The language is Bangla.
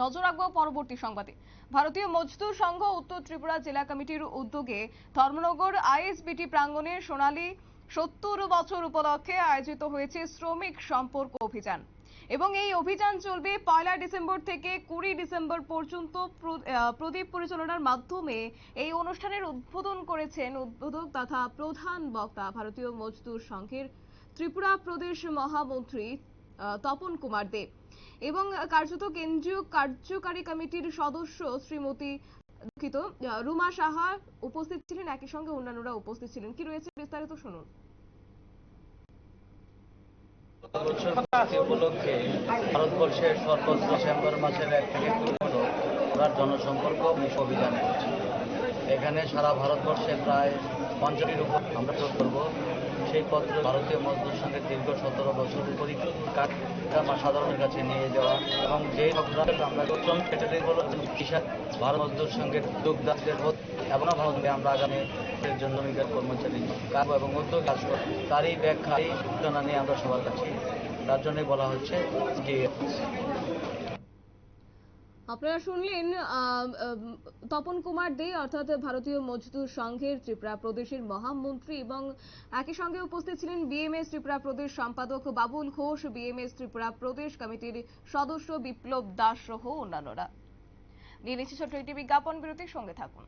নজর রাখবো পরবর্তী সংবাদে। ভারতীয় মজদুর সংঘ উত্তর ত্রিপুরা জেলা কমিটির উদ্যোগে ধর্মনগর আইএসবিটি প্রাঙ্গণে সোনালী 70 বছর উপলক্ষে আয়োজিত হয়েছে শ্রমিক সম্পর্ক অভিযান এবং এই অভিযান চলবে 1 ডিসেম্বর থেকে 20 ডিসেম্বর পর্যন্ত। প্রদীপ পরিচালনার মাধ্যমে এই অনুষ্ঠানের উদ্বোধন করেছেন উদ্বোধক তথা প্রধান বক্তা ভারতীয় মজদুর সংঘের ত্রিপুরা প্রদেশ মহামন্ত্রী তপন কুমার দে এবং কার্যত কেন্দ্রীয় কার্যকারী কমিটির সদস্য শ্রীমতী রুমা সাহা উপস্থিত ছিলেন। একই সঙ্গে অন্যান্যরা উপস্থিত ছিলেন। কি রয়েছে বিস্তারিত শুনুন। উপলক্ষে ভারতবর্ষের সর্বত্র ডিসেম্বর মাসের 1 থেকে 20 জনসম্পর্ক অভিযান করছে। এখানে সারা ভারতবর্ষে প্রায় 50টির উপর আমরা যোগ করব। সেই পত্র ভারতীয় মজদুর সংঘের দীর্ঘ 17 বছরের পরীক্ষা সাধারণের কাছে নিয়ে যাওয়া এবং যে আমরা ভারত মজদুর সংঘের যোগদানদের এবং ভারতকে আমরা আগামী জন্য কর্মচারী কাজ এবং উদ্যোগ কাজ করব, তারই ব্যাখ্যা এই সূচনা নিয়ে আমরা সবার কাছে, তার জন্যই বলা হচ্ছে যে আপনারা শুনলেন তপন কুমার দে অর্থাৎ ভারতীয় মজদুর সংঘের ত্রিপুরা প্রদেশের মহামন্ত্রী এবং একই সঙ্গে উপস্থিত ছিলেন বিএমএস ত্রিপুরা প্রদেশ সম্পাদক বাবুল ঘোষ, বিএমএস ত্রিপুরা প্রদেশ কমিটির সদস্য বিপ্লব দাস সহ অন্যান্যরা। নিয়ে নিচ্ছে ছোট্ট একটি বিজ্ঞাপন বিরতির সঙ্গে থাকুন।